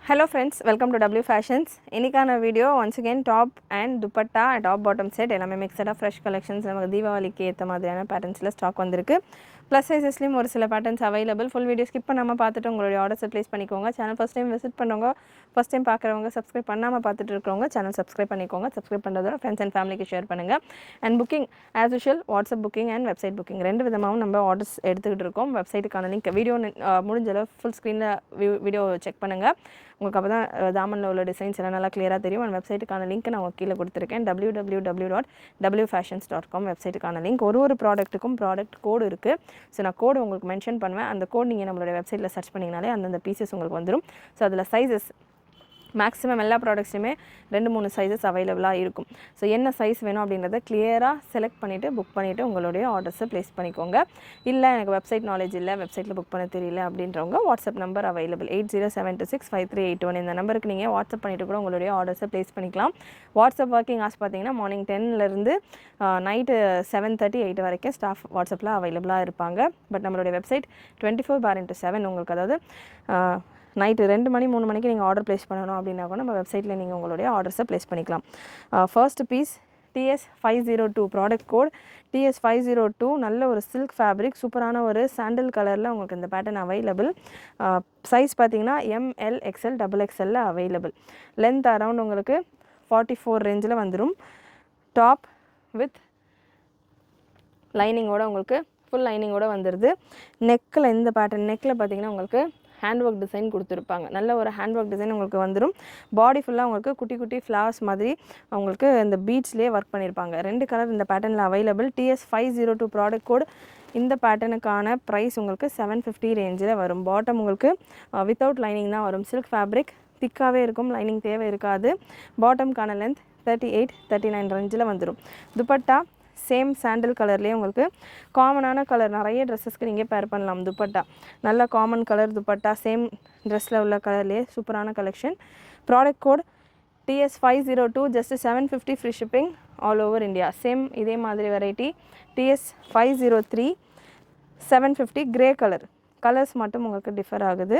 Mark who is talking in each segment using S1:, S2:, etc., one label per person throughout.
S1: Hello friends, welcome to W Fashions. இன்னைக்கான video once again top and dupatta top bottom set எல்லாமே mixed fresh collections நமக்கு தீபாவளிக்கு ஏற்ற மாதிரியான பேட்டர்ன்ஸில் ஸ்டாக் வந்திருக்கு. ப்ளஸ் சைஸஸ்லேயும் ஒரு சில patterns available. Full video skip பண்ணாமல் பார்த்துட்டு உங்களுடைய ஆர்டர்ஸை ப்ளேஸ் பண்ணிக்கோங்க. சேனல் ஃபஸ்ட் டைம் விசிட் பண்ணுறவங்க, ஃபஸ்ட் டைம் பார்க்குறவங்க, சப்ஸ்கிரைப் பண்ணாமல் பார்த்துட்டு இருக்கிறவங்க சேனல் சப்ஸ்கிரைப் பண்ணிக்கோங்க. சப்ஸ்கிரைப் பண்ணுறதோட ஃப்ரெண்ட்ஸ் அண்ட் ஃபேமிலிக்கு ஷேர் பண்ணுங்கள். And booking as usual WhatsApp booking and website booking ரெண்டு விதமாகவும் நம்ம ஆர்டர்ஸ் எடுத்துக்கிட்டு இருக்கோம். வெப்சைட்டுக்கான லிங்க் வீடியோ முடிஞ்சளவு ஃபுல் ஸ்க்ரீனில் வீடியோ செக் பண்ணுங்கள். உங்களுக்கு அப்போ தான் தாமனில் உள்ள டிசைன்ஸ் எல்லாம் நல்லா கிளியராக தெரியும். அண்ட் வெப்சைட்டுக்கான லிங்க் நான் உங்களுக்கு கீழே கொடுத்துருக்கேன். www.wfashions.com வெப்சைட்டுக்கான link. ஒரு ப்ராடக்ட்டுக்கும் ப்ராடக்ட் கோடு இருக்குது. ஸோ நான் கோடு உங்களுக்கு மென்ஷன் பண்ணுவேன். அந்த கோட் நீங்கள் நம்மளோட வெப்சைட்டில் சர்ச் பண்ணிங்கனாலே அந்தந்த பீசஸ் உங்களுக்கு வந்துடும். ஸோ அதில் சைஸஸ் மேக்ஸிமம் எல்லா ப்ராடக்ட்ஸுமே 2-3 சைஸஸ் அவைலபிளாக இருக்கும். ஸோ என்ன சைஸ் வேணும் அப்படின்றத கிளியராக செலக்ட் பண்ணிவிட்டு புக் பண்ணிவிட்டு உங்களுடைய ஆர்டர்ஸை ப்ளேஸ் பண்ணிக்கோங்க. இல்லை எனக்கு வெப்சைட் நாலேஜ் இல்லை, வெப்சைட்டில் புக் பண்ண தெரியல அப்படின்றவங்க வாட்ஸ்அப் நம்பர் அவைலபிள் 8072653821 இந்த நம்பருக்கு நீங்கள் வாட்ஸ்அப் பண்ணிவிட்டு கூட உங்களுடைய ஆர்டர்ஸை ப்ளேஸ் பண்ணிக்கலாம். வாட்ஸ்அப் ஒர்க்கிங் ஹார்ஸ் பார்த்தீங்கன்னா மார்னிங் 10லேருந்து நைட்டு 7:30-8 வரைக்கும் ஸ்டாஃப் வாட்ஸ்அப்பில் அவைலபிளாக இருப்பாங்க. பட் நம்மளுடைய வெப்சைட் 24/7 உங்களுக்கு, அதாவது நைட்டு 2 மணி 3 மணிக்கு நீங்கள் ஆர்டர் ப்ளேஸ் பண்ணணும் அப்படின்னா கூட நம்ம வெப்சைட்டில் நீங்கள் உங்களுடைய ஆர்டர்ஸை ப்ளேஸ் பண்ணிக்கலாம். First piece TS502 product code TS502. நல்ல ஒரு சில்க் ஃபேப்ரிக், சூப்பரான ஒரு சாண்டல் கலரில் உங்களுக்கு இந்த பேட்டர்ன் அவைலபிள். சைஸ் பார்த்தீங்கன்னா ML XL XXL available. Length around உங்களுக்கு 44 ரேஞ்சில் வந்துடும். டாப் வித் லைனிங்கோட உங்களுக்கு ஃபுல் லைனிங்கோட வந்துடுது. நெக்கில் இந்த பேட்டர்ன் நெக்கில் பார்த்தீங்கன்னா உங்களுக்கு ஹேண்ட் ஒர்க் டிசைன் கொடுத்துருப்பாங்க. நல்ல ஒரு ஹேண்ட் ஒர்க் டிசைன் உங்களுக்கு வந்துடும். பாடி ஃபுல்லாக உங்களுக்கு குட்டி குட்டி ஃப்ளவர்ஸ் மாதிரி உங்களுக்கு இந்த பீட்ஸ்லேயே ஒர்க் பண்ணியிருப்பாங்க. 2 கலர் இந்த பேட்டர்னில் அவைலபிள். TS502 product code. இந்த பேட்டர்னுக்கான ப்ரைஸ் உங்களுக்கு 750 ரேஞ்சில் வரும். பாட்டம் உங்களுக்கு வித்தவுட் லைனிங் தான் வரும். சில்க் ஃபேப்ரிக் திக்காகவே இருக்கும், லைனிங் தேவை இருக்காது. பாட்டம்கான லென்த் 38-39 ரேஞ்சில் வந்துடும். துப்பட்டா சேம் சாண்டில் கலர்லேயே உங்களுக்கு காமனான கலர், நிறைய ட்ரெஸ்ஸஸ்க்கு நீங்கள் பேர் பண்ணலாம். துப்பட்டா நல்ல காமன் கலர் துப்பட்டா, சேம் ட்ரெஸ்ஸில் உள்ள கலர்லேயே சூப்பரான collection. Product code TS502 just 750 free shipping all over India. Same இதே மாதிரி variety TS503 750 grey colour. Colours மட்டும் உங்களுக்கு டிஃபர் ஆகுது.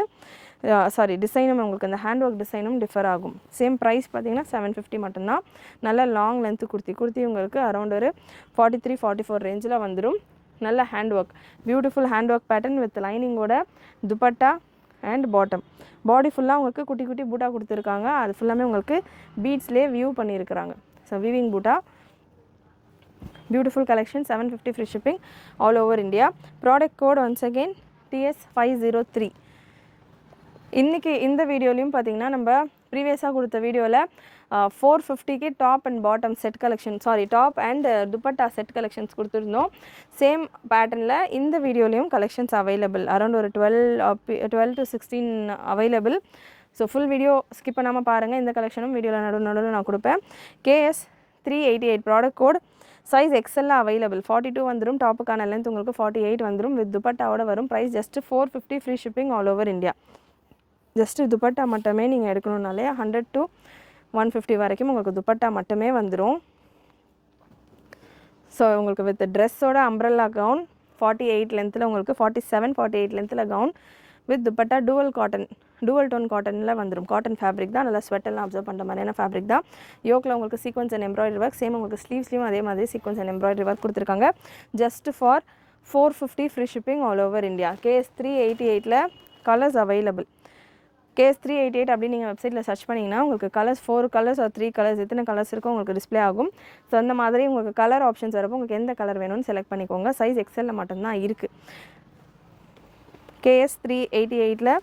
S1: டிசைனும் உங்களுக்கு இந்த ஹேண்ட் ஒர்க் டிசைனும் டிஃபர் ஆகும். சேம் ப்ரைஸ் பார்த்தீங்கன்னா 750 மட்டும்தான். நல்ல லாங் லென்த்து குர்த்தி உங்களுக்கு அரௌண்ட் ஒரு 43-44 ரேஞ்சில் வந்துடும். நல்ல hand work, beautiful hand work pattern with லைனிங்கோட துப்பட்டா அண்ட் பாட்டம். பாடி ஃபுல்லாக உங்களுக்கு குட்டி குட்டி பூட்டா கொடுத்துருக்காங்க. அது ஃபுல்லாமே உங்களுக்கு பீட்ஸ்லேயே வியூ பண்ணியிருக்கிறாங்க. ஸோ வீவிங் பூட்டா, beautiful collection. 750 free shipping all over India. Product code once again TS503. இன்றைக்கி இந்த வீடியோலையும் பார்த்திங்கன்னா நம்ம ப்ரீவியஸாக கொடுத்த வீடியோவில் 450க்கு top and bottom set collection, top and dupatta set collections கொடுத்துருந்தோம். சேம் பேட்டர்னில் இந்த வீடியோலையும் கலெக்ஷன்ஸ் அவைலபிள். அரௌண்ட் ஒரு 12 to 16 available. So full video skip பண்ணாமல் பாருங்கள். இந்த கலெக்ஷனும் வீடியோவில் நடுவில் நான் கொடுப்பேன். KS388 product code. Size XL available. 42 வந்துடும். டாப்புக்கான லென்த் உங்களுக்கு 48 வந்துடும். வித் துப்பட்டாவோட வரும். Price just 450 free shipping all over India. Just dupatta மட்டுமே நீங்கள் எடுக்கணுன்னாலே 100 to 150 வரைக்கும் உங்களுக்கு துப்பட்டா மட்டுமே வந்துடும். ஸோ உங்களுக்கு வித் ட்ரெஸ்ஸோட அம்ப்ரெல்லா கவுன் 48 லென்த்தில் உங்களுக்கு 47-48 லென்த்தில் gown with dupatta dual tone காட்டனில் வந்துடும். காட்டன் ஃபேப்ரிக் தான், நல்லா ஸ்வெட்டெல்லாம் அப்சர்வ் பண்ணுற மாதிரியான ஃபேப்ரிக் தான். யோக்கில் உங்களுக்கு sequence and embroidery work. Same உங்களுக்கு ஸ்லீவ்ஸ்லையும் அதே மாதிரி சீக்வன்ஸ் அண்ட் எம்ப்ராய்டரி ஒர்க் கொடுத்துருக்காங்க. Just for 450 free shipping all over India. KS388 colours available. KS388 அப்படின்னு நீங்கள் வெப்சைட்டில் சர்ச் பண்ணிங்கன்னா உங்களுக்கு கலர்ஸ் 4 கலர்ஸ் ஆர் 3 கலர்ஸ் எத்தனை கலர்ஸ் இருக்கோ உங்களுக்கு டிஸ்பிளே ஆகும். ஸோ அந்த மாதிரி உங்களுக்கு கலர் ஆப்ஷன்ஸ் வரப்போ உங்களுக்கு எந்த கலர் வேணும்னு செலக்ட் பண்ணிக்கோங்க. சைஸ் XL மட்டும்தான் இருக்குது. KS388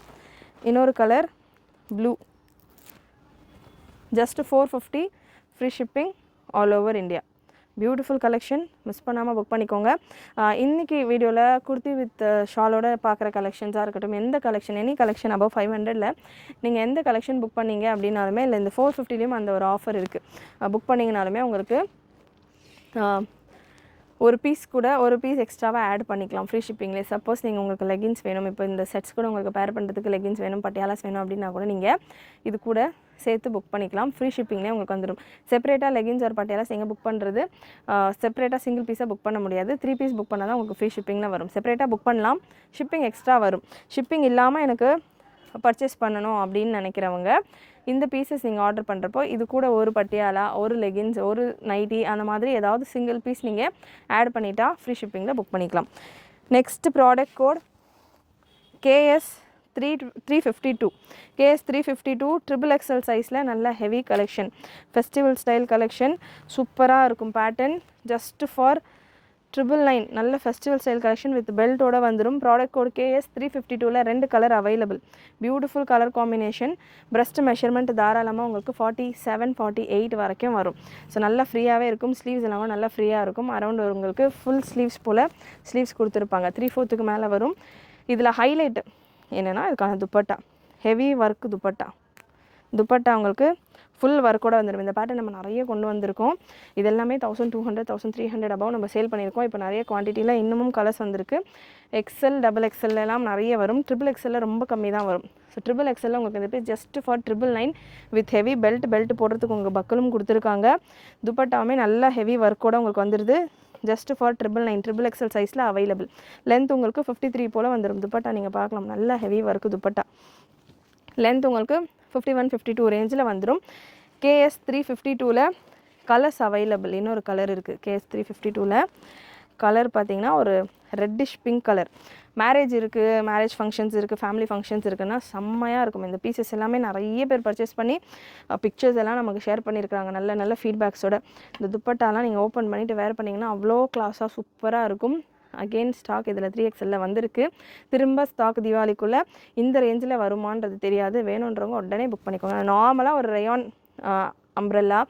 S1: இன்னொரு colour blue. Just 450 free shipping all over India. Beautiful collection, miss பண்ணாமல் புக் பண்ணிக்கோங்க. இன்றைக்கி வீடியோவில் குர்த்தி வித் ஷாலோட பார்க்குற கலெக்ஷன்ஸாக இருக்கட்டும், எந்த கலெக்ஷன் எனி கலெக்ஷன் above 500ல் நீங்கள் எந்த கலெக்ஷன் புக் பண்ணிங்க அப்படின்னாலுமே, இல்லை இந்த 450லேயும் அந்த ஒரு ஆஃபர் இருக்குது. புக் பண்ணிங்கனாலுமே உங்களுக்கு ஒரு பீஸ் எக்ஸ்ட்ராவாக ஆட் பண்ணிக்கலாம் ஃப்ரீ ஷிப்பிங்லேயே. சப்போஸ் நீங்கள் உங்களுக்கு லெகின்ஸ் வேணும், இப்போ இந்த செட்ஸ் கூட உங்களுக்கு பேர் பண்ணுறதுக்கு லெகின்ஸ் வேணும், பட்டியாலாஸ் வேணும் அப்படின்னா கூட நீங்கள் இது கூட சேர்த்து புக் பண்ணிக்கலாம். ஃப்ரீ ஷிப்பிங்லேயே உங்களுக்கு வந்துடும். செப்பரேட்டாக லெகின்ஸ் ஒரு பட்டியாலாஸ் நீங்கள் புக் பண்ணுறது செப்பரேட்டாக சிங்கிள் பீஸாக புக் பண்ண முடியாது. 3 பீஸ் புக் பண்ணால் தான் உங்களுக்கு ஃப்ரீ ஷிப்பிங்கில் வரும். செப்பரேட்டாக புக் பண்ணலாம், ஷிப்பிங் எக்ஸ்ட்ரா வரும். ஷிப்பிங் இல்லாமல் எனக்கு பர்ச்சேஸ் பண்ணணும் அப்படின்னு நினைக்கிறவங்க இந்த பீசஸ் நீங்கள் ஆர்டர் பண்ணுறப்போ இது கூட ஒரு பட்டியாலா, ஒரு லெகின்ஸ், ஒரு நைட்டி அந்த மாதிரி ஏதாவது சிங்கிள் பீஸ் நீங்கள் ஆட் பண்ணிட்டா ஃப்ரீ ஷிப்பிங்கில் புக் பண்ணிக்கலாம். Next product code KS 352 KS 352 XXL சைஸில் நல்ல heavy collection, festival style collection, சூப்பராக இருக்கும் பேட்டர்ன். ஜஸ்ட் ஃபார் 999 நல்ல ஃபெஸ்டிவல் ஸ்டைல் கலெக்ஷன் வித் பெல்ட்டோட வந்துடும். ப்ராடக்ட் கோட் KS 352ல 2 colour available. Beautiful colour combination. Breast measurement தாராளமாக உங்களுக்கு 47, 48 வரைக்கும் வரும். ஸோ நல்லா ஃப்ரீயாகவே இருக்கும். ஸ்லீவ்ஸ் இல்லாமல் நல்லா ஃப்ரீயாக இருக்கும். அரௌண்ட் உங்களுக்கு ஃபுல் ஸ்லீவ்ஸ் போல் ஸ்லீவ்ஸ் கொடுத்துருப்பாங்க. 3/4க்கு மேலே வரும். இதில் ஹைலைட் என்னென்னா இதுக்கான துப்பட்டா, ஹெவி ஒர்க் துப்பட்டா உங்களுக்கு ஃபுல் ஒர்க்கோட வந்துடும். இந்த பேட்டர்ன் நம்ம நிறைய கொண்டு வந்திருக்கோம். இது எல்லாமே 1200, 1300 அபவ் நம்ம சேல் பண்ணியிருக்கோம். இப்போ நிறைய குவான்டிட்டியில் இன்னமும் கலர்ஸ் வந்திருக்கு. XL, XXL எல்லாம் நிறைய வரும். XXL ரொம்ப கம்மி தான் வரும். ஸோ XXL உங்களுக்கு இந்த just for 999 with heavy belt போடுறதுக்கு உங்கள் பக்கலும் கொடுத்துருக்காங்க. துப்பட்டாவுமே நல்லா ஹெவி ஒர்க்கோட உங்களுக்கு வந்துடுது. ஜஸ்ட் ஃபார் 999 XXL சைஸில் அவைலபிள். லென்த் உங்களுக்கு 53 போல் வந்துடும். துப்பட்டா நீங்கள் பார்க்கலாம், நல்ல ஹெவி ஒர்க்கு துப்பட்டா. லென்த் உங்களுக்கு 51, 52 ரேஞ்சில் வந்துடும். KS 352ல கலர்ஸ் அவைலபிள். இன்னொரு கலர் இருக்குது KS 352ல. கலர் பார்த்திங்கன்னா ஒரு ரெட்டிஷ் பிங்க் கலர். மேரேஜ் இருக்குது, மேரேஜ் ஃபங்க்ஷன்ஸ் இருக்குது, ஃபேமிலி ஃபங்க்ஷன்ஸ் இருக்குன்னா செம்மையாக இருக்கும். இந்த பீசஸ் எல்லாமே நிறைய பேர் பர்ச்சேஸ் பண்ணி பிக்சர்ஸ் எல்லாம் நமக்கு ஷேர் பண்ணியிருக்காங்க நல்ல நல்ல ஃபீட்பேக்ஸோட. இந்த துப்பட்டாலாம் நீங்கள் ஓப்பன் பண்ணிவிட்டு வேர் பண்ணிங்கன்னா அவ்வளோ கிளாஸாக சூப்பராக இருக்கும். அகெயின் ஸ்டாக் இதில் 3XL வந்திருக்கு. திரும்ப ஸ்டாக் தீபாவளிக்குள்ளே இந்த ரேஞ்சில் வருமானது தெரியாது. வேணுன்றவங்க உடனே புக் பண்ணிக்கோங்க. நார்மலாக ஒரு ரயான் அம்ப்ரெல்லா,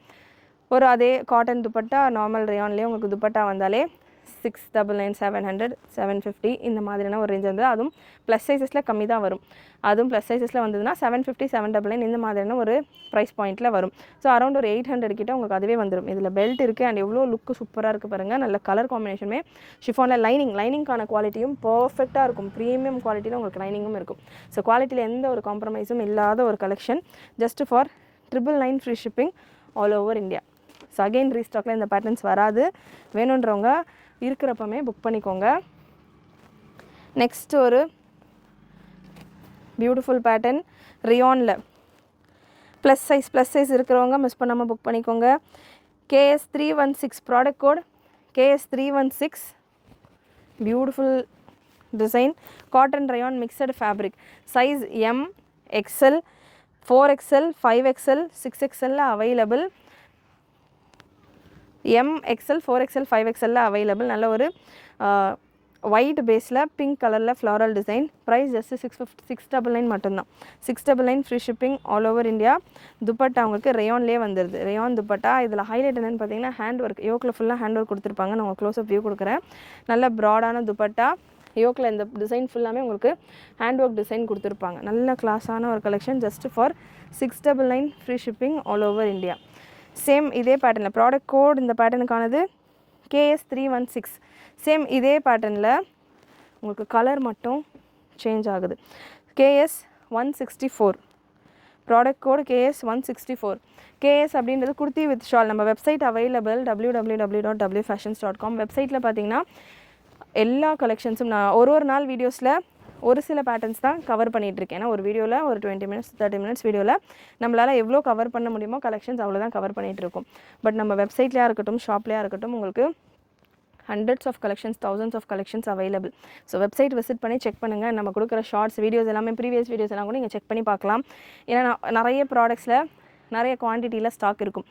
S1: ஒரு அதே காட்டன் துப்பட்டா நார்மல் ரயான்லேயே உங்களுக்கு துப்பட்டா வந்தாலே 699, 700, 750 இந்த மாதிரியான ஒரு ரேஞ்ச் வந்து, அதுவும் ப்ளஸ் சைஸஸில் கம்மி தான் வரும். அதுவும் ப்ளஸ் சைஸஸில் வந்ததுன்னா 750, 799 இந்த மாதிரியான ஒரு ப்ரைஸ் பாயிண்ட்டில் வரும். ஸோ அரௌண்ட் ஒரு 800 கிட்ட உங்களுக்கு அதுவே வந்துடும். இதில் பெல்ட் இருக்குது அண்ட் எவ்வளோ லுக்கு சூப்பராக இருக்குது பாருங்கள். நல்ல கலர் காம்பினேஷனுமே. ஷிஃபானில் லைனிங்கான குவாலிட்டியும் பர்ஃபெக்டாக இருக்கும். ப்ரீமியம் குவாலிட்டியில் உங்களுக்கு லைனிங்கும் இருக்கும். ஸோ குவாலிட்டியில் எந்த ஒரு காம்ப்ரமைஸும் இல்லாத ஒரு collection. Just for 999 free shipping all over India. So again ரீஸ்டாக்கில் இந்த பேட்டர்ன்ஸ் வராது. வேணுன்றவங்க இருக்கிறப்பமே புக் பண்ணிக்கோங்க. நெக்ஸ்ட் ஒரு பியூட்டிஃபுல் பேட்டர்ன் ரியானில் ப்ளஸ் சைஸ் இருக்கிறவங்க மிஸ் பண்ணாமல் புக் பண்ணிக்கோங்க. KS 316 product code KS 316. Beautiful design, cotton rayon mixed fabric. Size M, XL, 4XL, 5XL, 6XL available. M, XL, 4XL, 5XL available. நல்ல ஒரு ஒயிட் பேஸில் pink கலரில் floral design. Price just 699 மட்டும்தான். 699 free shipping all over India. Dupatta உங்களுக்கு ரேயான்லேயே வந்துடுது. Rayon dupatta. இதில் highlight என்னென்னு பார்த்தீங்கன்னா ஹேண்ட் ஒர்க். யோக்கில் ஃபுல்லாக ஹேண்ட் ஒர்க் கொடுத்துருப்பாங்க. நான் உங்களுக்கு க்ளோஸ் அப் வியூ கொடுக்குறேன். நல்ல ப்ராடான துப்பட்டா. யோக்கில் இந்த டிசைன் ஃபுல்லாமே உங்களுக்கு ஹேண்ட் ஒர்க் டிசைன் கொடுத்துருப்பாங்க. நல்ல கிளாஸான ஒரு collection. Just for 699 free shipping all over India. Same இதே பேட்டர்னில் ப்ராடக்ட் கோட் இந்த பேட்டர்னுக்கானது KS 316. சேம் இதே பேட்டர்னில் உங்களுக்கு கலர் மட்டும் சேஞ்ச் ஆகுது. KS 164 product code KS 164. KS அப்படின்றது குர்த்தி வித் ஷால். நம்ம வெப்சைட் அவைலபிள் www.wfashions.com. வெப்சைட்டில் பார்த்தீங்கன்னா எல்லா கலெக்ஷன்ஸும் நான் ஒரு நாள் வீடியோஸில் ஒரு சில பேட்டர்ன்ஸ் தான் கவர் பண்ணிகிட்ருக்கேன். ஏன்னா ஒரு வீடியோவில் ஒரு 20 minutes 30 minutes வீடியோவில் நம்மளால் எவ்வளோ கவர் பண்ண முடியுமோ கலெக்ஷன்ஸ் அவ்வளோ தான் கவர் பண்ணிகிட்ருக்கோம். பட் நம்ம வெப்சைட்லேயா இருக்கட்டும், ஷாப்லேயா இருக்கட்டும், உங்களுக்கு hundreds of collections, thousands of collections available. So website visit பண்ணி செக் பண்ணுங்கள். நம்ம கொடுக்குற ஷார்ட்ஸ் வீடியோஸ் எல்லாமே ப்ரீவியஸ் வீடியோஸ் எல்லாம் கூட நீங்கள் செக் பண்ணி பார்க்கலாம். ஏன்னா நிறைய ப்ராடக்ட்ஸில் நிறைய குவான்டிட்டியில் ஸ்டாக் இருக்கும்.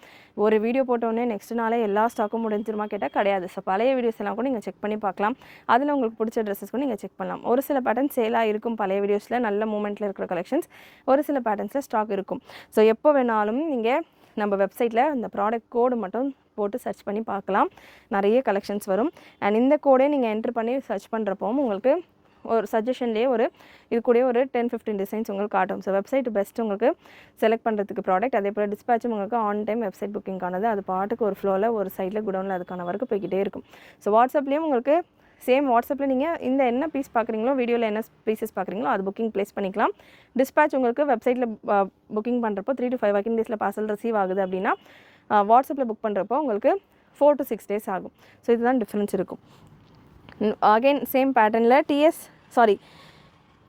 S1: ஒரு வீடியோ போட்டோடனே நெக்ஸ்ட் நாளே எல்லா ஸ்டாக்கும் முடிஞ்சிருமா கேட்டால் கிடையாது. ஸோ பழைய வீடியோஸ் எல்லாம் கூட நீங்கள் செக் பண்ணி பார்க்கலாம். அதில் உங்களுக்கு பிடிச்ச ட்ரெஸ்ஸஸ் கூட நீங்கள் செக் பண்ணலாம். ஒரு சில பேட்டர்ன் சேலாக இருக்கும் பழைய வீடியோஸில், நல்ல மூமெண்ட்டில் இருக்கிற கலெக்ஷன்ஸ். ஒரு சில பேட்டர்ன்ஸில் ஸ்டாக் இருக்கும். ஸோ எப்போ வேணாலும் நீங்கள் நம்ம வெப்சைட்டில் இந்த ப்ராடக்ட் கோடு மட்டும் போட்டு சர்ச் பண்ணி பார்க்கலாம். நிறைய கலெக்ஷன்ஸ் வரும். அண்ட் இந்த கோடே நீங்கள் என்ட்ரு பண்ணி சர்ச் பண்ணுறப்போவும் உங்களுக்கு ஒரு சஜஷன்லேயே இது கூட ஒரு 10-15 டிசைன்ஸ் உங்களுக்கு காட்டும். ஸோ வெப்சைட் பெஸ்ட் உங்களுக்கு செலக்ட் பண்ணுறதுக்கு ப்ராடக்ட். அதே போல் டிஸ்பேச்சும் உங்களுக்கு ஆன் டைம் வெப்சைட் புக்கிங்கானது. அது பாட்டுக்கு ஒரு ஃப்ளோவில் ஒரு சைடில் குடவுனில் அதுக்கான ஒர்க்கு போய்கிட்டே இருக்கும். ஸோ வாட்ஸ்அப்லேயும் உங்களுக்கு சேம் வாட்ஸ்அப்பில் நீங்கள் இந்த என்ன பீஸ் பார்க்குறீங்களோ, வீடியோவில் என்ன பீசஸ் பார்க்குறீங்களோ அது புக்கிங் ப்ளேஸ் பண்ணிக்கலாம். டிஸ்பேச் உங்களுக்கு வெப்சைட்டில் புக்கிங் பண்ணுறப்போ 3 to 5 working daysல பார்சல் ரிசீவ் ஆகுது அப்படின்னா, வாட்ஸ்அப்பில் புக் பண்ணுறப்போ உங்களுக்கு 4 to 6 days ஆகும். ஸோ இதுதான் டிஃப்ரென்ஸ் இருக்கும். அகெயின் சேம் பேட்டர்னில்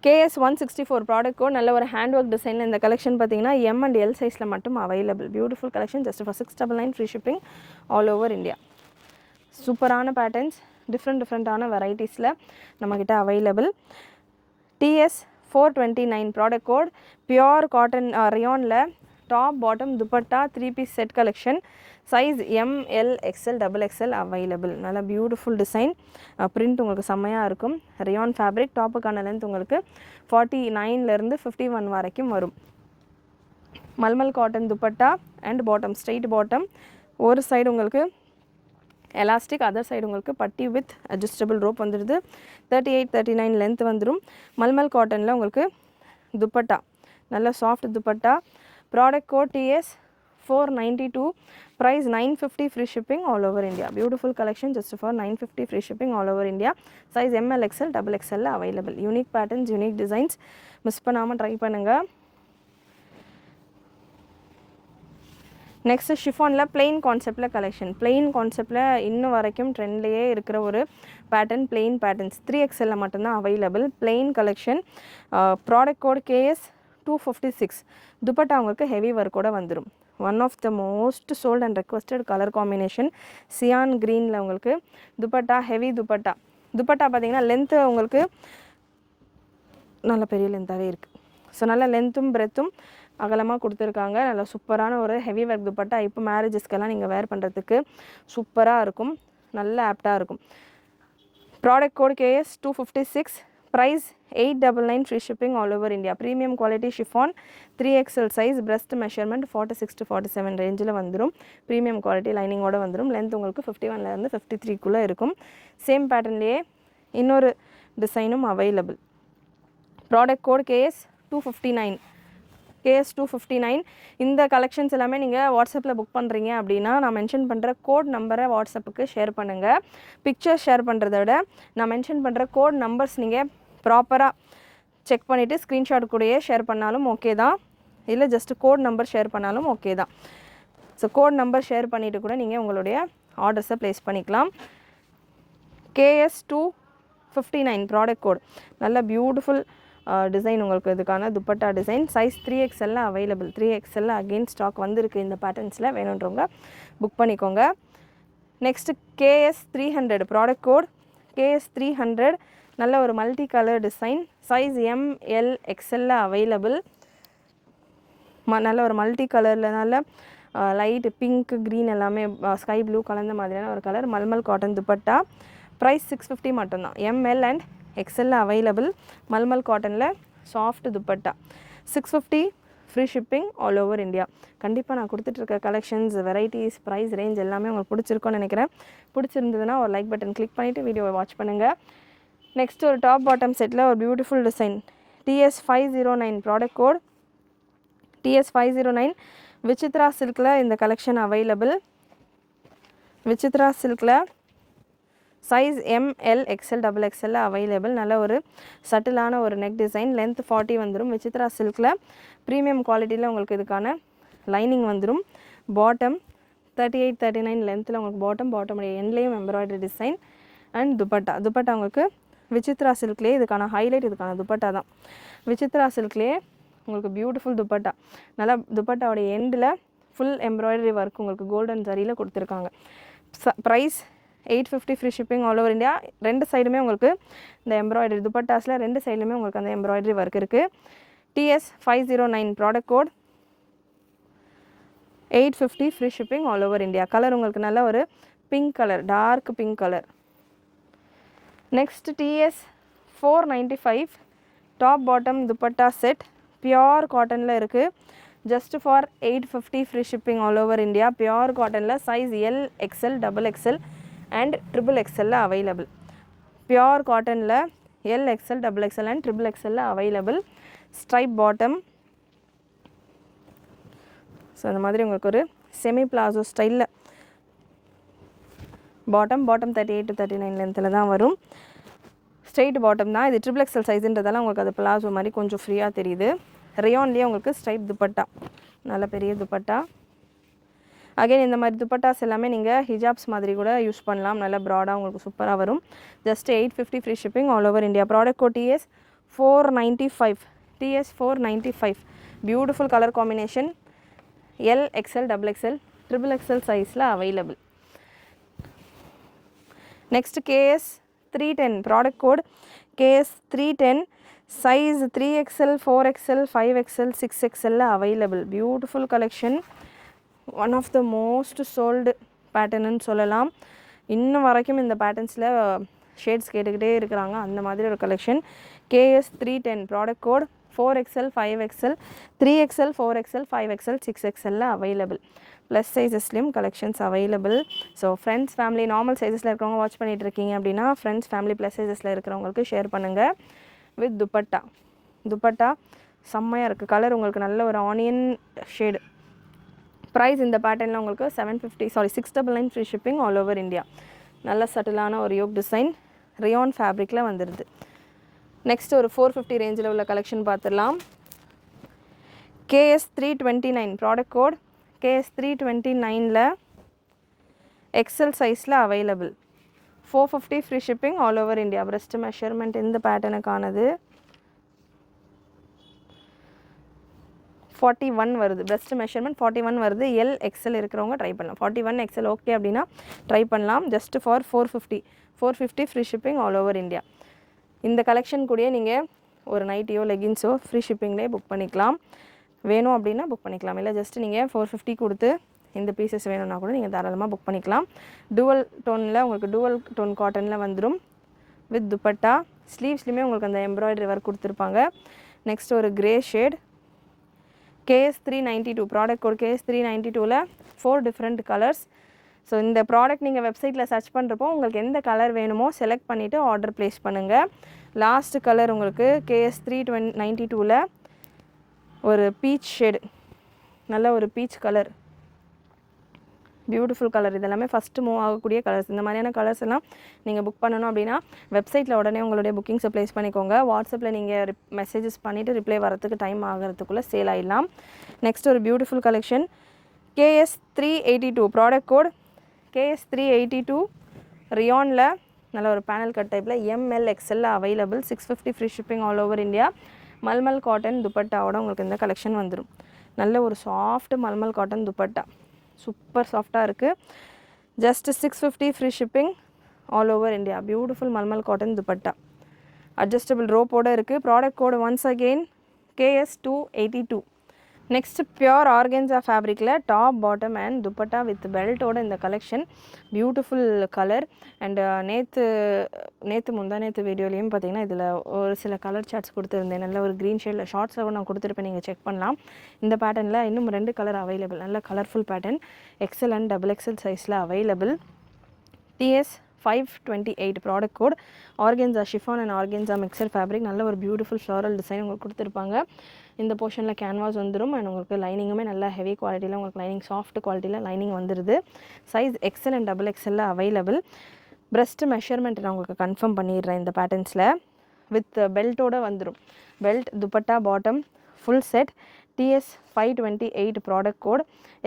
S1: KS 164 ப்ராடக்ட் கோட். நல்ல ஒரு ஹேண்ட் ஒர்க் டிசைனில் இந்த கலெக்ஷன் பார்த்தீங்கன்னா M and L சைஸில் மட்டும் available. Beautiful collection just for 699 free shipping all over India. சூப்பரான பேட்டர்ன்ஸ் டிஃப்ரெண்ட்டான வெரைட்டிஸில் நம்மக்கிட்ட available. TS 429 product code. Pure cotton ரயானில் top bottom dupatta 3 piece set collection. Size ML XL XXL available. நல்ல beautiful design. Print உங்களுக்கு செம்மையாக இருக்கும். Rayon fabric. டாப்புக்கான லென்த் உங்களுக்கு 49லேருந்து 51 வரைக்கும் வரும். Mulmul cotton dupatta and bottom straight bottom. ஒரு சைடு உங்களுக்கு எலாஸ்டிக், அதர் சைடு உங்களுக்கு பட்டி வித் அட்ஜஸ்டபிள் ரோப் வந்துடுது. 38-39 லென்த் வந்துடும். மல்மல் காட்டனில் உங்களுக்கு துப்பட்டா நல்ல soft dupatta. Product code TS 492. Price 950 free shipping all over India. Beautiful collection just for 950 free shipping all over India. Size ML XL XXL available. Unique patterns, unique designs. Miss பண்ணாமல் try பண்ணுங்கள். Next ஷிஃபானில் plain கான்செப்டில் collection. Plain கான்செப்டில் இன்னும் வரைக்கும் ட்ரெண்ட்லேயே இருக்கிற ஒரு pattern plain patterns 3XL மட்டும்தான் available. Plain collection. Product code KS 256. Dupatta உங்களுக்கு ஹெவி ஒர்க்கோட வந்துடும். One of the most sold and requested colour combination cyan க்ரீனில் உங்களுக்கு துப்பட்டா ஹெவி துப்பட்டா. துப்பட்டா பார்த்தீங்கன்னா லென்த்து உங்களுக்கு நல்ல பெரிய லென்த்தாகவே இருக்குது. ஸோ நல்ல லென்த்தும் பிரெத்தும் அகலமாக கொடுத்துருக்காங்க. நல்ல சூப்பரான ஒரு ஹெவி ஒர்க் துப்பட்டா. இப்போ மேரேஜஸ்க்கெல்லாம் நீங்கள் வேர் பண்ணுறதுக்கு சூப்பராக இருக்கும். நல்ல ஆப்டாக இருக்கும். Product code KS 256. Price 899 free shipping all over India. Premium quality chiffon 3XL size. Breast measurement 46 to 47 ரேஞ்சில் வந்துடும். ப்ரீமியம் குவாலிட்டி லைனிங்கோடு வந்துடும். லென்த் உங்களுக்கு 51லேருந்து 53க்குள்ளே இருக்கும். சேம் பேட்டர்ன்லேயே இன்னொரு டிசைனும் available. Product code KS 259. KS 259. இந்த கலெக்ஷன்ஸ் எல்லாமே நீங்கள் வாட்ஸ்அப்பில் புக் பண்ணுறீங்க அப்படின்னா நான் மென்ஷன் பண்ணுற கோட் நம்பரை வாட்ஸ்அப்புக்கு ஷேர் பண்ணுங்கள். பிக்சர்ஸ் ஷேர் பண்ணுறத விட நான் மென்ஷன் பண்ணுற கோட் நம்பர்ஸ் நீங்கள் ப்ராப்பராக செக் பண்ணிவிட்டு ஸ்க்ரீன்ஷாட் கூடயே ஷேர் பண்ணாலும் ஓகே தான். இல்லை ஜஸ்ட் கோட் நம்பர் ஷேர் பண்ணாலும் ஓகே தான். ஸோ கோட் நம்பர் ஷேர் பண்ணிவிட்டு கூட நீங்கள் உங்களுடைய ஆர்டர்ஸை ப்ளேஸ் பண்ணிக்கலாம். KS 259 product code. நல்ல பியூட்டிஃபுல் டிசைன் உங்களுக்கு இதுக்கான dupatta design. Size 3XL available. 3XL again stock வந்திருக்கு இந்த பேட்டர்ன்ஸில். வேணுன்றவங்க புக் பண்ணிக்கோங்க. Next KS 300 product code. KS 300 நல்ல ஒரு multi colour design. Size ML XL available. நல்ல ஒரு மல்டி கலரில் நல்ல லைட் பிங்க் க்ரீன் எல்லாமே ஸ்கை ப்ளூ கலந்த மாதிரியான ஒரு colour. Mulmul cotton dupatta. Price 650 மட்டும்தான். ML and XL available. Mulmul காட்டனில் soft dupatta 650 free shipping all over India. கண்டிப்பாக நான் கொடுத்துட்ருக்க கலெக்ஷன்ஸ் வெரைட்டிஸ் ப்ரைஸ் ரேஞ்ச் எல்லாமே உங்களுக்கு பிடிச்சிருக்கோன்னு நினைக்கிறேன். பிடிச்சிருந்ததுன்னா ஒரு லைக் பட்டன் கிளிக் பண்ணிவிட்டு வீடியோவை வாட்ச் பண்ணுங்கள். நெக்ஸ்ட் ஒரு டாப் பாட்டம் செட்டில் ஒரு beautiful design. TS 509 product code. TS 509. Vichitra சில்கில் இந்த கலெக்ஷன் அவைலபிள். விசித்ரா சில்கில் size ML XL XXL available. நல்ல ஒரு சட்டிலான ஒரு நெக் டிசைன். லென்த் 40 வந்துடும். விசித்ரா சில்கில் ப்ரீமியம் குவாலிட்டியில் உங்களுக்கு இதுக்கான லைனிங் வந்துடும். பாட்டம் 38-39 லென்த்தில் உங்களுக்கு பாட்டமுடைய எண்ட்லேயும் எம்ப்ராய்டரி டிசைன் அண்ட் துப்பட்டா உங்களுக்கு விசித்ரா சில்க்லேயே இதுக்கான ஹைலைட் இதுக்கான துப்பட்டா தான். விசித்ரா சில்க்லேயே உங்களுக்கு பியூட்டிஃபுல் துப்பட்டா. நல்லா துப்பட்டாவுடைய எண்டில் ஃபுல் எம்ப்ராய்டரி ஒர்க் உங்களுக்கு கோல்டன் ஜரியில் கொடுத்துருக்காங்க. Price 850 free shipping all over India. ரெண்டு சைடுமே உங்களுக்கு இந்த எம்ப்ராய்டரி துப்பட்டாஸில் ரெண்டு சைடுமே உங்களுக்கு அந்த எம்ப்ராய்டரி ஒர்க் இருக்குது. TS 509 product code. 850 free shipping all over India. Colour உங்களுக்கு நல்ல ஒரு pink colour, dark pink colour. Next TS 495 top bottom dupatta set. Pure காட்டனில் இருக்குது. Just for 850 free shipping all over India. Pure காட்டனில் size L XL XXL and XXL available. Pure காட்டனில் L XL XXL and XXL available. Stripe bottom. So அந்த மாதிரி உங்களுக்கு ஒரு semi palazzo ஸ்டைலில் bottom 38 to 39 லென்த்தில் தான் வரும். ஸ்ட்ரெயிட் பாட்டம் தான். இது XXL சைஸுன்றதால உங்களுக்கு அது பிளாசோ மாதிரி கொஞ்சம் ஃப்ரீயாக தெரியுது. ரேயான்லேயே உங்களுக்கு ஸ்ட்ரைப் துப்பட்டா, நல்ல பெரிய துப்பட்டா. அகைன் இந்த மாதிரி துப்பட்டாஸ் எல்லாமே நீங்கள் ஹிஜாப்ஸ் மாதிரி கூட யூஸ் பண்ணலாம். நல்ல ப்ராடாக உங்களுக்கு சூப்பராக வரும். Just 850 free shipping all over India. Product code TS 495 TS 495 beautiful colour combination L XL XXL triple XL சைஸில் available. Next KS 310 product code KS 310 size 3XL 4XL 5XL 6XL available. Beautiful collection, one of the most sold பேட்டர்னுன்னு சொல்லலாம். இன்னும் வரைக்கும் இந்த பேட்டர்ன்ஸில் shades கேட்டுக்கிட்டே இருக்கிறாங்க, அந்த மாதிரி ஒரு collection. KS 310 product code 4XL 5XL 3XL 4XL 5XL 6XL available. Plus சைஸஸ்லேயும் collections available. So friends family normal சைஸஸில் இருக்கிறவங்க வாட்ச் பண்ணிகிட்டு இருக்கீங்க அப்படின்னா ஃப்ரெண்ட்ஸ் ஃபேமிலி ப்ளஸ் சைஸஸில் இருக்கிறவங்களுக்கு ஷேர் பண்ணுங்கள். வித் துப்பட்டா, துப்பட்டா செம்மையாக இருக்குது. கலர் உங்களுக்கு நல்ல ஒரு ஆனியன் ஷேடு. ப்ரைஸ் இந்த பேட்டர்னில் உங்களுக்கு 699 free shipping all over India. நல்ல சட்டிலான ஒரு யோக் டிசைன் ரியான் ஃபேப்ரிக்கில் வந்துடுது. நெக்ஸ்ட் ஒரு 450 ரேஞ்சில் உள்ள கலெக்ஷன் பார்த்துடலாம். KS 329 ப்ராடக்ட் கோட் KS 329ல் எக்ஸல் சைஸில் available. 450 free shipping all over India. Breast measurement இந்த பேட்டர்னுக்கானது 41 வருது. பிரஸ்ட் மெஷர்மெண்ட் 41 வருது. L XL இருக்கிறவங்க ட்ரை பண்ணலாம். 41 XL ஓகே அப்படின்னா ட்ரை பண்ணலாம். Just for 450 free shipping all over India. இந்த கலெக்ஷன் கூடயே நீங்கள் ஒரு நைட்டியோ லெகின்ஸோ ஃப்ரீ ஷிப்பிங்லேயே புக் பண்ணிக்கலாம். வேணும் அப்படின்னா புக் பண்ணிக்கலாம். இல்லை ஜஸ்ட் நீங்கள் 450 கொடுத்து இந்த பீசஸ் வேணும்னா கூட நீங்கள் தாராளமாக புக் பண்ணிக்கலாம். டூவல் டோனில் உங்களுக்கு டூவல் டோன் காட்டனில் வந்துடும் வித் துப்பட்டா. ஸ்லீவ்ஸ்லையுமே உங்களுக்கு அந்த எம்ப்ராய்டரி ஒர்க் கொடுத்துருப்பாங்க. நெக்ஸ்ட் ஒரு grey shade KS 392 product code KS 392ல் 4 டிஃப்ரெண்ட் கலர்ஸ். ஸோ இந்த ப்ராடக்ட் நீங்கள் வெப்சைட்டில் சர்ச் பண்ணுறப்போ உங்களுக்கு எந்த கலர் வேணுமோ செலக்ட் பண்ணிவிட்டு ஆர்டர் ப்ளேஸ் பண்ணுங்கள். லாஸ்ட் கலர் உங்களுக்கு KS 392ல் ஒரு பீச் ஷேடு, நல்ல ஒரு பீச் கலர், பியூட்டிஃபுல் கலர். இதெல்லாமே ஃபஸ்ட்டு மூவ் ஆகக்கூடிய கலர்ஸ். இந்த மாதிரியான கலர்ஸ் எல்லாம் நீங்கள் புக் பண்ணணும் அப்படின்னா வெப்சைட்டில் உடனே உங்களுடைய புக்கிங்ஸை ப்ளேஸ் பண்ணிக்கோங்க. வாட்ஸ்அப்பில் நீங்கள் மெசேஜஸ் பண்ணிவிட்டு ரிப்ளை வரத்துக்கு டைம் ஆகிறதுக்குள்ளே சேல் ஆகிடலாம். நெக்ஸ்ட் ஒரு beautiful collection KS 382 product code KS 382 ரியானில் நல்ல ஒரு பேனல் கட் டைப்பில் ML XL available. 650 free shipping all over India. Mulmul cotton துப்பட்டாவோட உங்களுக்கு இந்த கலெக்ஷன் வந்துடும். நல்ல ஒரு soft mulmul cotton dupatta, super சாஃப்டாக இருக்குது. ஜஸ்ட் 650 free shipping all over India. Beautiful mulmul cotton dupatta, adjustable ரோப்போடு இருக்குது. Product code once again KS 282. Next pure organza ஃபேப்ரிக்கில் top bottom and dupatta with பெல்ட்டோட இந்த கலெக்ஷன். Beautiful colour. அண்டு நேற்று முந்தானேற்று வீடியோலையும் பார்த்தீங்கன்னா இதில் ஒரு சில கலர் சார்ட்ஸ் கொடுத்துருந்தேன். நல்ல ஒரு க்ரீன் ஷேடில் ஷார்ட்ஸில் நான் கொடுத்துருப்பேன், நீங்கள் செக் பண்ணலாம். இந்த பேட்டர்னில் இன்னும் 2 கலர் அவைலபிள். நல்ல colourful pattern XL and XXL சைஸில் available. TS 528 product code organza chiffon and organza mixture fabric. நல்ல ஒரு பியூட்டிஃபுல் ஃப்ளாரல் டிசைன் உங்களுக்கு கொடுத்துருப்பாங்க. இந்த போர்ஷனில் கேன்வாஸ் வந்துடும். அண்ட் உங்களுக்கு லைனிங்குமே நல்லா ஹெவி குவாலிட்டியில் உங்களுக்கு லைனிங் சாஃப்ட் குவாலிட்டியில் லைனிங் வந்துடுது. Size XL and XXL available. Breast measurement நான் உங்களுக்கு கன்ஃபார்ம் பண்ணிடுறேன். இந்த பேட்டர்ன்ஸில் வித் பெல்ட்டோடு வந்துடும். Belt, dupatta, bottom full set. TS 528 product code.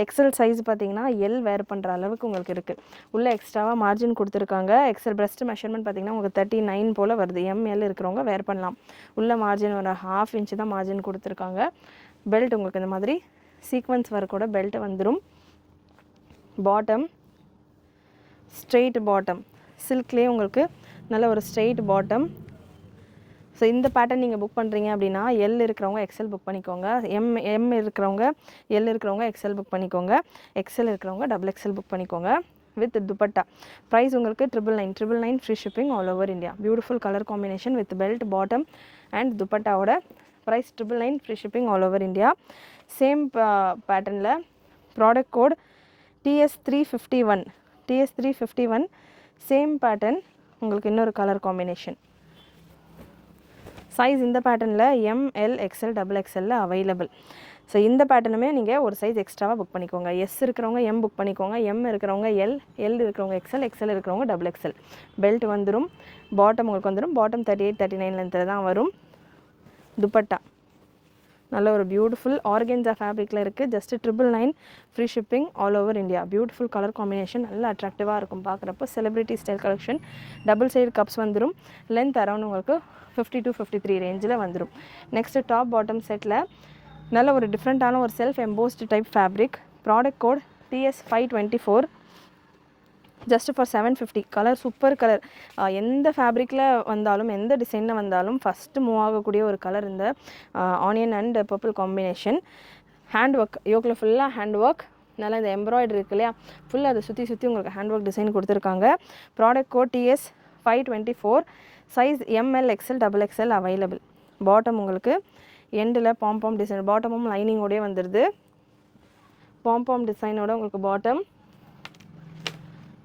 S1: XL size பார்த்தீங்கன்னா L வேர் பண்ணுற அளவுக்கு உங்களுக்கு இருக்குது. உள்ளே எக்ஸ்ட்ராவாக மார்ஜின் கொடுத்துருக்காங்க. XL பிரஸ்ட் மெஷர்மெண்ட் பார்த்தீங்கன்னா உங்களுக்கு 39 போல் வருது. ML இருக்கிறவங்க வேர் பண்ணலாம். உள்ள மார்ஜின் ஒரு 1/2 இன்ச்சு தான் மார்ஜின் கொடுத்துருக்காங்க. பெல்ட் உங்களுக்கு இந்த மாதிரி சீக்வன்ஸ் ஒர்க்கோட பெல்ட் வந்துடும். பாட்டம் ஸ்ட்ரெயிட் பாட்டம், சில்க்லேயே உங்களுக்கு நல்ல ஒரு ஸ்ட்ரெயிட் பாட்டம். ஸோ இந்த பேட்டர்ன் நீங்கள் புக் பண்ணுறீங்க அப்படின்னா L இருக்கிறவங்க XL புக் பண்ணிக்கோங்க. M இருக்கிறவங்க L இருக்கிறவங்க XL புக் பண்ணிக்கோங்க. XL இருக்கிறவங்க XXL புக் பண்ணிக்கோங்க வித் துப்பட்டா. ப்ரைஸ் உங்களுக்கு 999 free shipping all over India. Beautiful colour combination with belt, bottom and துப்பட்டாவோட price 999 free shipping all over India. Same பேட்டர்னில் product code TS 351 same pattern உங்களுக்கு இன்னொரு colour combination. Size இந்த பேட்டர்னில் ML XL XXL available. So இந்த பேட்டர்னுமே நீங்கள் ஒரு size எக்ஸ்ட்ராவாக புக் பண்ணிக்கோங்க. S இருக்கிறவங்க M புக் பண்ணிக்கோங்க. M இருக்கிறவங்க L இருக்கிறவங்க XL இருக்கிறவங்க XXL. பெல்ட் வந்துடும். பாட்டம் உங்களுக்கு வந்துடும். பாட்டம் 38-39 லென்த்தில் தான் வரும். துப்பட்டா நல்ல ஒரு பியூட்டிஃபுல் ஆர்கென்ஸா ஃபேப்ரிக்கில் இருக்குது. Just 999 free shipping all over India. Beautiful colour combination, நல்லா அட்ராக்டிவாக இருக்கும் பார்க்குறப்போ. Celebrity style collection. Double side cups வந்துடும். லென்த் அரௌண்ட் உங்களுக்கு 50 to 53 ரேஞ்சில் வந்துடும். நெக்ஸ்ட்டு டாப் பாட்டம் செட்டில் நல்ல ஒரு டிஃப்ரெண்ட்டான ஒரு self embossed type fabric. Product code TS524. Just for 750. Colour super colour. எந்த ஃபேப்ரிக்கில் வந்தாலும் எந்த டிசைனில் வந்தாலும் ஃபஸ்ட்டு மூவ் ஆகக்கூடிய ஒரு கலர் இந்த onion and purple combination. Hand work, யோக்கில் ஃபுல்லாக ஹேண்ட் ஒர்க். நல்லா இந்த எம்ப்ராய்டரி இருக்கு இல்லையா, ஃபுல்லாக அதை சுற்றி சுற்றி உங்களுக்கு ஹேண்ட் ஒர்க் டிசைன் கொடுத்துருக்காங்க. Product code TS524. Size ML XL XXL available. Bottom உங்களுக்கு எண்டில் பாம்பாம் டிசைன், பாட்டமும் லைனிங்கோடய வந்துடுது. பாம்பாம் டிசைனோட உங்களுக்கு பாட்டம்.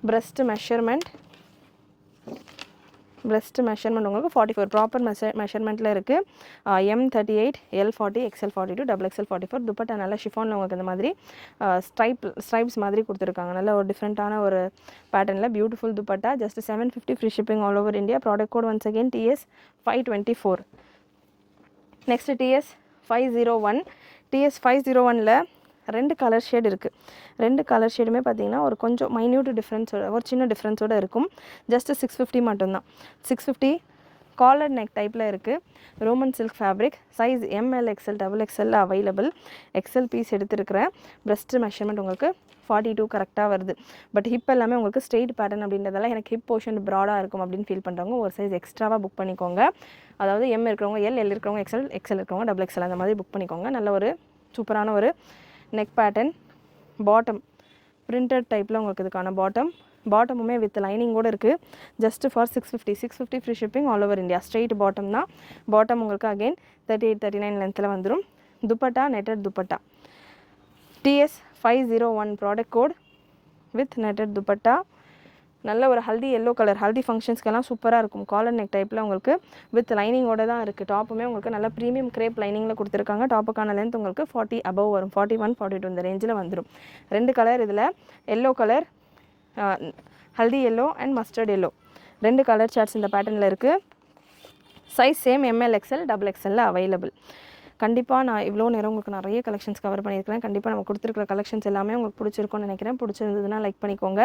S1: breast measurement உங்களுக்கு 44 ப்ராப்பர் மெஷர்மெண்ட்டில் இருக்குது. M38, L40, XL42, XXL44. Dupatta நல்லா ஷிஃபானில் உங்களுக்கு இந்த மாதிரி ஸ்ட்ரைப்ஸ் மாதிரி கொடுத்துருக்காங்க. நல்ல ஒரு டிஃப்ரெண்ட்டான ஒரு பேட்டர்னில் beautiful dupatta. Just 750 free shipping all over India. Product code once again TS524. Next TS501. TS501ல் 2 கலர் ஷேட் இருக்குது. 2 கலர் ஷேடுமே பார்த்தீங்கன்னா ஒரு கொஞ்சம் மைன்யூட் டிஃப்ரென்ஸோட, ஒரு சின்ன டிஃப்ரென்ஸோடு இருக்கும். ஜஸ்ட்டு 650 மட்டும்தான். 650 காலர் நெக் டைப்பில் இருக்குது. Roman silk fabric. Size ML XL XXL available. XL piece எடுத்துருக்கிறேன். breast மெஷர்மெண்ட் உங்களுக்கு 42 கரெக்டாக வருது. பட் ஹிப் எல்லாமே உங்களுக்கு ஸ்ட்ரெயிட் பேட்டர்ன் அப்படின்றதால எனக்கு ஹிப் போர்ஷன் ப்ராடாக இருக்கும் அப்படின்னு ஃபீல் பண்ணுறவங்க ஒரு சைஸ் எக்ஸ்ட்ராவாக புக் பண்ணிக்கோங்க. அதாவது M இருக்கிறவங்க L இருக்கிறவங்க XL இருக்கிறவங்க XXL அந்த மாதிரி புக் பண்ணிக்கோங்க. நல்ல ஒரு சூப்பரான ஒரு நெக் பேட்டர்ன். பாட்டம் பிரிண்டட் டைப்பில் உங்களுக்கு இதுக்கான பாட்டமுமே வித் லைனிங்கோடு இருக்குது. Just for 650 free shipping all over India. Straight bottom தான். பாட்டம் உங்களுக்கு அகெயின் 38, 39 லென்த்தில் வந்துடும். Dupatta netted dupatta. TS501 product code with netted dupatta. நல்ல ஒரு ஹல்தி எல்லோ கலர், ஹல்தி ஃபங்க்ஷன்ஸ்க்கெல்லாம் சூப்பராக இருக்கும். காலர் நெக் டைப்பில் உங்களுக்கு வித் லைனிங்கோட தான் இருக்குது. டாப்புமே உங்களுக்கு நல்ல ப்ரீமியம் கிரேப் லைனிங்கில் கொடுத்துருக்காங்க. டாப்புக்கான லென்த் உங்களுக்கு 40 அபவ் வரும். 41, 42 இந்த ரேஞ்சில் வந்துடும். 2 கலர் இதில், yellow colour, haldi yellow and mustard yellow. 2 colour charts இந்த பேட்டர்னில் இருக்குது. Size same ML XL XXL available. கண்டிப்பாக நான் இவ்வளோ நேரம் உங்களுக்கு நிறைய கலெக்ஷன்ஸ் கவர் பண்ணியிருக்கிறேன். கண்டிப்பாக நம்ம கொடுத்துருக்குற கலெக்ஷன்ஸ் எல்லாமே உங்களுக்கு பிடிச்சிருக்கும்னு நினைக்கிறேன். பிடிச்சிருந்ததுன்னா லைக் பண்ணிக்கோங்க.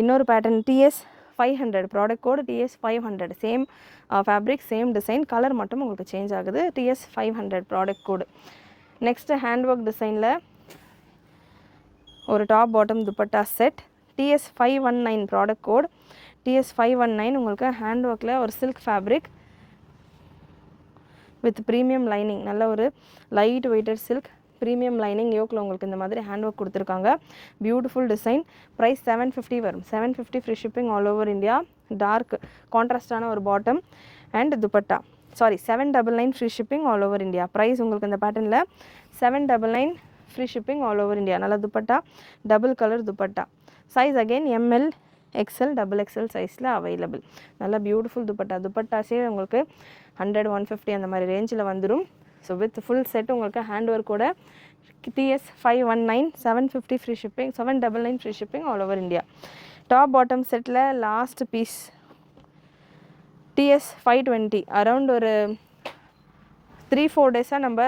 S1: இன்னொரு pattern TS500. Product code TS500. Same fabric, same design, colour மட்டும் உங்களுக்கு சேஞ்ச் ஆகுது. TS500 product code. Next hand work டிசைனில் ஒரு top bottom dupatta set. TS519 product code. TS519 உங்களுக்கு ஹேண்ட் ஒர்க்கில் ஒரு silk fabric with premium lining. நல்ல ஒரு light weighted silk premium lining யோக்கில் உங்களுக்கு இந்த மாதிரி ஹேண்ட் ஒர்க் கொடுத்துருக்காங்க. Beautiful design. ப்ரைஸ் 750 வரும். 750 free shipping all over India. Dark கான்ட்ராஸ்டான ஒரு bottom and dupatta. 799 free shipping all over India. Price உங்களுக்கு இந்த பேட்டர்னில் 799 free shipping all over India. நல்ல dupatta, double colour dupatta. Size again ML XL XXL சைஸில் available. நல்லா beautiful dupatta. துப்பட்டாஸே உங்களுக்கு 100, 150 அந்த மாதிரி ரேஞ்சில் வந்துடும். ஸோ வித் ஃபுல் செட் உங்களுக்கு hand work TS519 750 free shipping, 799 free shipping all over India. Top bottom செட்டில் லாஸ்ட் பீஸ் TS520. அரவுண்ட் ஒரு 3-4 டேஸாக நம்ம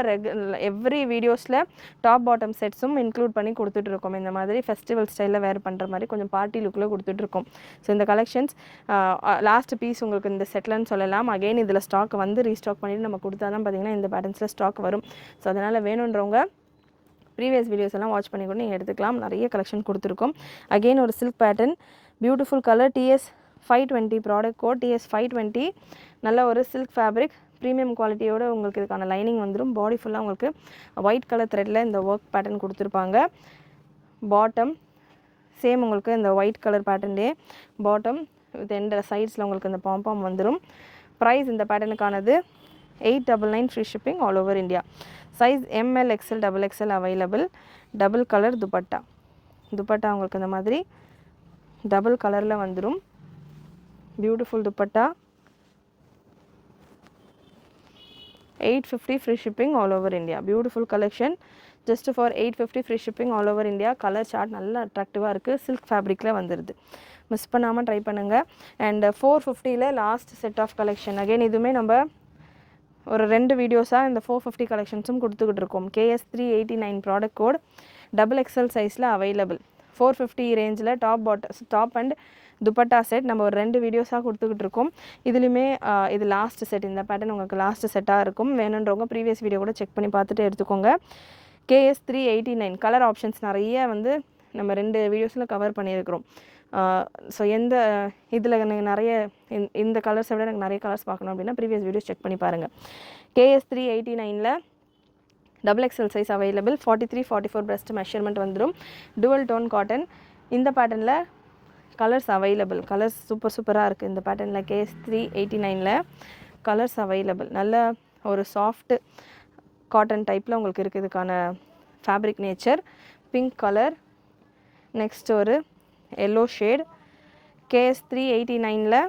S1: எவ்ரி வீடியோஸில் டாப் பாட்டம் செட்ஸும் இன்க்ளூட் பண்ணி கொடுத்துட்ருக்கோம். இந்த மாதிரி ஃபெஸ்டிவல் ஸ்டைலில் வேர் பண்ணுற மாதிரி கொஞ்சம் பார்ட்டி லுக்கில் கொடுத்துட்ருக்கோம். ஸோ இந்த கலெக்ஷன்ஸ் லாஸ்ட் பீஸ் உங்களுக்கு இந்த செட்லன்னு சொல்லலாம். அகெயின் இதில் ஸ்டாக் வந்து ரீஸ்டாக் பண்ணிவிட்டு நம்ம கொடுத்தா தான் பார்த்திங்கன்னா இந்த பேட்டர்ன்ஸில் ஸ்டாக் வரும். ஸோ அதனால் வேணுன்றவங்க ப்ரீவியஸ் வீடியோஸ் எல்லாம் வாட்ச் பண்ணி கூட நீங்கள் எடுத்துக்கலாம். நிறைய கலெக்ஷன் கொடுத்துருக்கோம். அகெயின் ஒரு silk pattern, beautiful colour. TS520 product code. TS520 நல்ல ஒரு சில்க் ஃபேப்ரிக், ப்ரீமியம் குவாலிட்டியோடு உங்களுக்கு இதுக்கான லைனிங் வந்துடும். பாடி ஃபுல்லாக உங்களுக்கு ஒயிட் கலர் த்ரெட்டில் இந்த ஒர்க் பேட்டர்ன் கொடுத்துருப்பாங்க. பாட்டம் சேம் உங்களுக்கு இந்த ஒயிட் கலர் பேட்டர்ன்லேயே பாட்டம் வித் எந்த சைட்ஸில் உங்களுக்கு இந்த பாம்பாம் வந்துடும். ப்ரைஸ் இந்த பேட்டர்னுக்கானது 899 free shipping all over India. Size ML XL XXL available. Double colour dupatta. Dupatta உங்களுக்கு இந்த மாதிரி டபுள் கலரில் வந்துடும். Beautiful dupatta. 850 free shipping all over India. Beautiful collection. Just for 850 free shipping all over India. Colour chart நல்லா அட்ராக்டிவாக இருக்குது. சில்க் ஃபேப்ரிக்கில் வந்துடுது. Miss பண்ணாமல் ட்ரை பண்ணுங்கள். அண்ட் 450ல் last set of collection. Again இதுவுமே நம்ம ஒரு 2 வீடியோஸாக இந்த 450 கலெக்ஷன்ஸும் கொடுத்துக்கிட்டு இருக்கோம். KS 389 ப்ராடக்ட் கோட் XXL சைஸில் அவைலபிள். 450 ரேஞ்சில் டாப் அண்ட் துப்பட்டா செட் நம்ம ஒரு 2 வீடியோஸாக கொடுத்துக்கிட்டு இருக்கோம். இதுலையுமே இது லாஸ்ட் செட், இந்த பேட்டர்ன் உங்களுக்கு லாஸ்ட் செட்டாக இருக்கும். வேணுன்றவங்க ப்ரீவியஸ் வீடியோ கூட செக் பண்ணி பார்த்துட்டு எடுத்துக்கோங்க. KS 389 கலர் ஆப்ஷன்ஸ் நிறைய வந்து நம்ம 2 வீடியோஸில் கவர் பண்ணியிருக்கிறோம். ஸோ எந்த இதில் எனக்கு நிறைய இந்த கலர்ஸை விட எனக்கு நிறைய கலர்ஸ் பார்க்கணும் அப்படின்னா ப்ரீவியஸ் வீடியோஸ் செக் பண்ணி பாருங்கள். KS 389ல் XXL size available. 43-44 breast measurement வந்துடும். Dual tone cotton. இந்த பேட்டர்னில் கலர்ஸ் அவைலபிள். கலர்ஸ் சூப்பராக இருக்குது இந்த பேட்டர்னில். KS 389ல் கலர்ஸ் அவைலபிள். நல்ல ஒரு சாஃப்ட் காட்டன் டைப்பில் உங்களுக்கு இருக்குது. இதுக்கான fabric nature pink colour. Next ஒரு எல்லோ ஷேட். KS 389ல்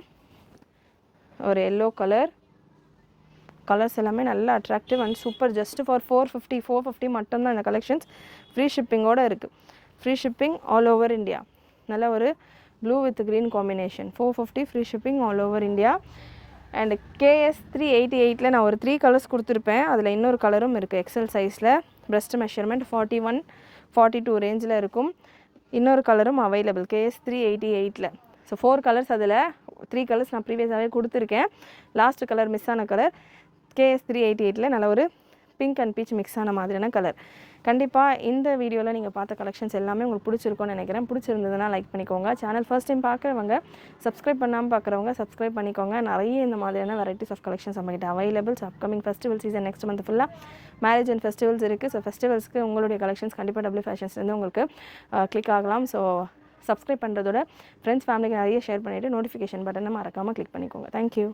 S1: ஒரு எல்லோ கலர். கலர்ஸ் எல்லாமே நல்லா attractive and super. Just for 450 மட்டும்தான் இந்த கலெக்ஷன்ஸ். ஃப்ரீ ஷிப்பிங்கோடு இருக்குது. Free shipping all over India. நல்ல ஒரு blue with green combination. 450 free shipping all over India. And KS 388ல் நான் ஒரு 3 கலர்ஸ் கொடுத்துருப்பேன். அதில் இன்னொரு கலரும் இருக்குது எக்ஸல் சைஸில். breast மெஷர்மெண்ட் 41-42 ரேஞ்சில் இருக்கும். இன்னொரு கலரும் அவைலபிள் KS 388ல். ஸோ 4 கலர்ஸ், அதில் 3 கலர்ஸ் நான் ப்ரீவியஸாகவே கொடுத்துருக்கேன். லாஸ்ட் கலர் மிஸ் ஆன கலர் KS 388ல் நல்ல ஒரு பிங்க் அண்ட் பீச் மிக்ஸ் ஆன மாதிரியான கலர். கண்டிப்பாக இந்த வீடியோவில் நீங்கள் பார்த்த கலெக்ஷன்ஸ் எல்லாமே உங்களுக்கு பிடிச்சிருக்கும்னு நினைக்கிறேன். பிடிச்சிருந்ததுன்னா லைக் பண்ணிக்கோங்க. சேனல் ஃபர்ஸ்ட் டைம் பார்க்குறவங்க, சப்ஸ்கிரைப் பண்ணாமல் பார்க்குறவங்க சப்ஸ்கிரைப் பண்ணிக்கோங்க. நிறைய இந்த மாதிரியான வெரைட்டிஸ் ஆஃப் கலெக்ஷன்ஸ் நம்மகிட்ட available. So upcoming festival season next month ஃபுல்லாக மேரேஜ் அண்ட் ஃபெஸ்டிவல்ஸ் இருக்குது. ஸோ ஃபெஸ்டிவல்ஸ்க்கு உங்களுடைய கலெக்ஷன்ஸ் கண்டிப்பாக W ஃபேஷன்ஸ்லேருந்து உங்களுக்கு கிளிக் ஆகலாம். ஸோ சப்ஸ்கிரைப் பண்ணுறதோட ஃப்ரெண்ட்ஸ் ஃபேமிலிக்கு நிறைய ஷேர் பண்ணிவிட்டு நோட்டிஃபிகேஷன் பட்டனை மறக்காமல் கிளிக் பண்ணிக்கோங்க. தேங்க்யூ.